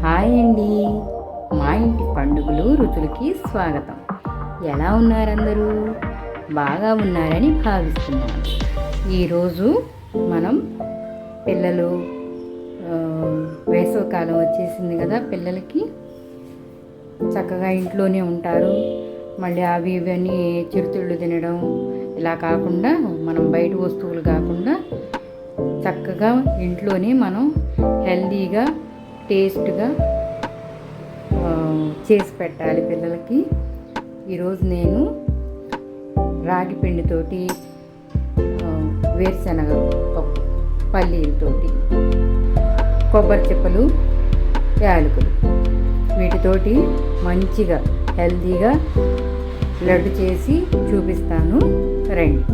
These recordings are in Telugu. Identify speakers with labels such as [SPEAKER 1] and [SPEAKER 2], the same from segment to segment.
[SPEAKER 1] హాయ్ అండి. మా ఇంటి పండుగలు రుచులకి స్వాగతం. ఎలా ఉన్నారందరూ? బాగా ఉన్నారని భావిస్తున్నాను. ఈరోజు మనం పిల్లలు వేసవికాలం వచ్చేసింది కదా, పిల్లలకి చక్కగా ఇంట్లోనే ఉంటారు. మళ్ళీ అవి ఇవన్నీ చిరుతిళ్ళు తినడం ఇలా కాకుండా, మనం బయట వస్తువులు కాకుండా చక్కగా ఇంట్లోనే మనం హెల్తీగా టేస్ట్గా చేసి పెట్టాలి పిల్లలకి. ఈరోజు నేను రాగి పిండితోటి, వేరుశనగ పప్పు, పల్లీలతోటి, కొబ్బరి చిప్పలు, యాలకులు వీటితోటి మంచిగా హెల్తీగా లడ్డు చేసి చూపిస్తాను, రండి.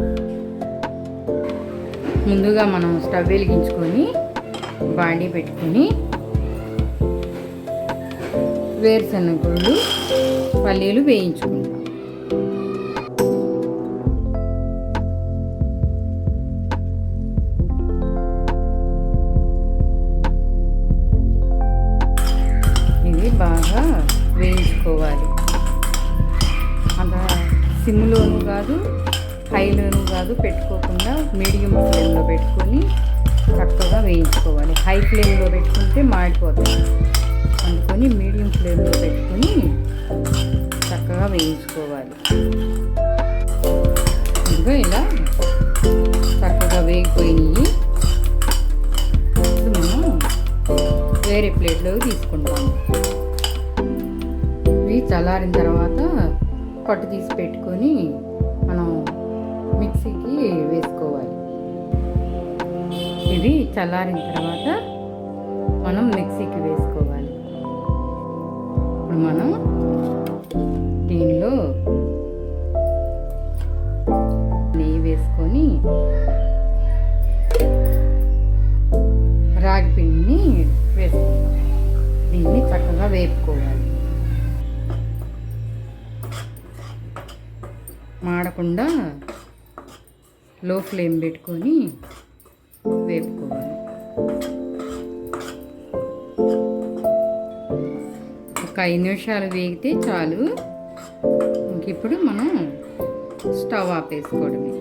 [SPEAKER 1] ముందుగా మనం స్టవ్ వెలిగించుకొని బాండీ పెట్టుకొని వేరుశనగ గుళ్ళు, పల్లీలు వేయించుకుంటాం. ఇవి బాగా వేయించుకోవాలి. అంత సిమ్లోను కాదు, హైలోను కాదు పెట్టుకోకుండా మీడియం ఫ్లేమ్లో పెట్టుకొని చక్కగా వేయించుకోవాలి. హై ఫ్లేమ్లో పెట్టుకుంటే మాడిపోతాయి. అందుకొని మీడియం ఫ్లేమ్లో పెట్టుకొని చక్కగా వేయించుకోవాలి. ఇంకా ఇలా చక్కగా వేగిపోయినాయి. ఇప్పుడు మనం వేరే ప్లేట్లోకి తీసుకుంటాము. ఇవి చల్లారిన తర్వాత పొట్టు తీసి పెట్టుకొని మనం మిక్సీకి వేసుకోవాలి. ఇవి చల్లారిన తర్వాత మనం మిక్సీకి వేసుకోవాలి. ఇప్పుడు మనం దీనిలో నెయ్యి వేసుకొని రాగి పిండిని వేసుకుంటాం. దీన్ని చక్కగా వేపుకోవాలి. మాడకుండా లో ఫ్లేమ్ పెట్టుకొని వేపుకోవాలి. ఒక 5 నిమిషాలు వేగితే చాలు. ఇప్పుడు మనం స్టవ్ ఆపేసుకోవడమే.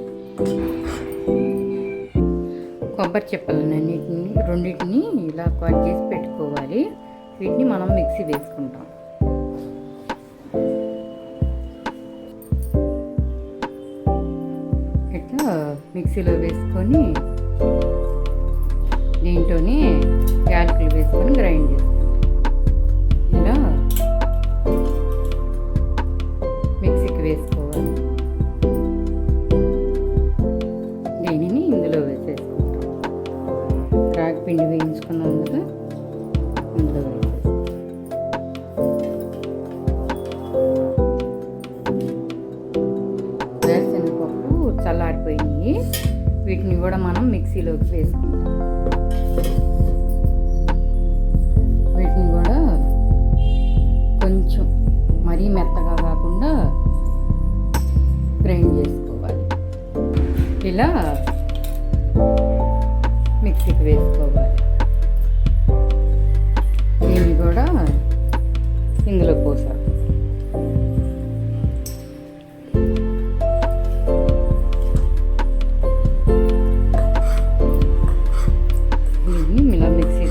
[SPEAKER 1] కొబ్బరి చిప్పలన్నిటిని రెండింటిని ఇలా కట్ చేసి పెట్టుకోవాలి. వీటిని మనం మిక్సీ వేసుకుంటాం. ఇట్లా మిక్సీలో వేసుకొని దీంట్లోనే యాలకులు వేసుకొని గ్రైండ్ చేసుకుంటాం. ఇలా మిక్సీకి వేసుకోవాలి. దీనిని ఇందులో వేసేసుకుంటాం. రాగి పిండి వేయించుకున్నాం కదా, ఇందులో వేసేసుకుంటాం. వేరుశనగపప్పు చల్లారిపోయింది. వీటిని కూడా మనం మిక్సీలోకి వేసుకుంటాం. వీటిని కూడా కొంచెం మరీ మెత్తగా కాకుండా గ్రైండ్ చేసుకోవాలి. ఇలా మిక్సీకి వేసుకోవాలి. దీన్ని కూడా ఇందులో పోసాలి. దీన్ని ఇలా మిక్సీ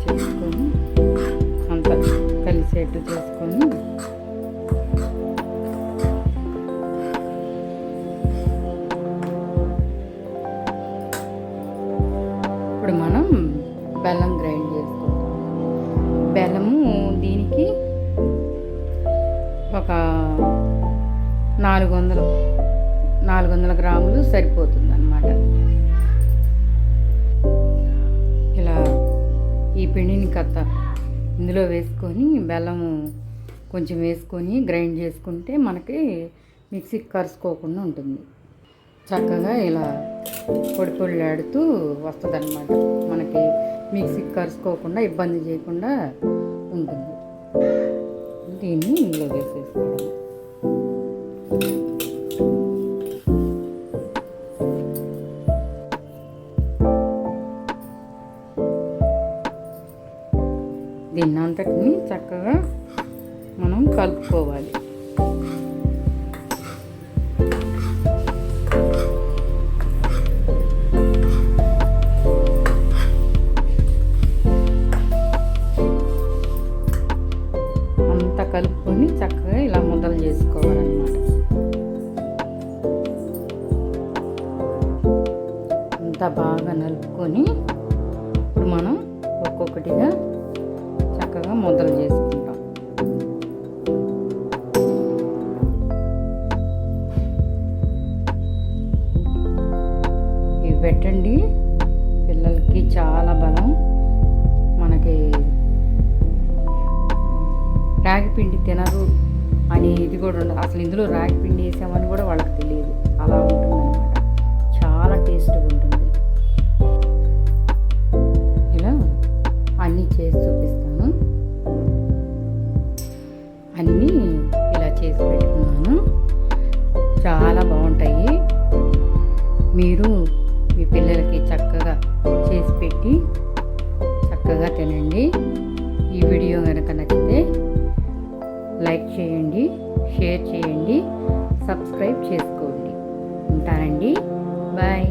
[SPEAKER 1] చేసుకొని అంత కలిసేట్టు చేసుకొని ఇప్పుడు మనం బెల్లం గ్రైండ్ చేసుకుంటాం. బెల్లము దీనికి ఒక 400 గ్రాములు సరిపోతుంది అన్నమాట. ఇలా ఈ పిండిని ఇందులో వేసుకొని బెల్లము కొంచెం వేసుకొని గ్రైండ్ చేసుకుంటే మనకి మిక్సీకి కరుసుకోకుండా ఉంటుంది. చక్కగా ఇలా పొడి పొడిలాడుతూ వస్తుంది అన్నమాట. మనకి మిక్సీకి కరుసుకోకుండా ఇబ్బంది చేయకుండా ఉంటుంది. దీన్ని ఇందులో వేసేసుకోవడం. దీన్ని అంతటిని చక్కగా మనం కలుపుకోవాలి. అంతా కలుపుకొని చక్కగా ఇలా ముద్దలు చేసుకోవాలన్నమాట. అంతా బాగా నలుపుకొని ఇప్పుడు మనం ఒక్కొక్కటిగా చక్కగా ముద్దలు చేసుకుంటాం. ఇవి పెట్టండి, పిల్లలకి చాలా బలం. మనకి రాగి పిండి తినరు అని ఇది కూడా ఉండదు. అసలు ఇందులో రాగి పిండి వేసామని కూడా వాళ్ళకి తెలియదు. అలా ఉంటుంది అన్నమాట. చాలా టేస్ట్గా ఉంటుంది. ఇలా అన్నీ చేసి చూపిస్తాను. అన్నీ ఇలా చేసి పెట్టుకున్నాను. చాలా బాగుంటాయి. మీరు మీ పిల్లలకి చక్కగా చేసి పెట్టి చక్కగా తినండి. ఈ వీడియో కనుక నచ్చితే లైక్ చేయండి, షేర్ చేయండి, సబ్స్క్రైబ్ చేసుకోండి. ఉంటానండి. బాయ్.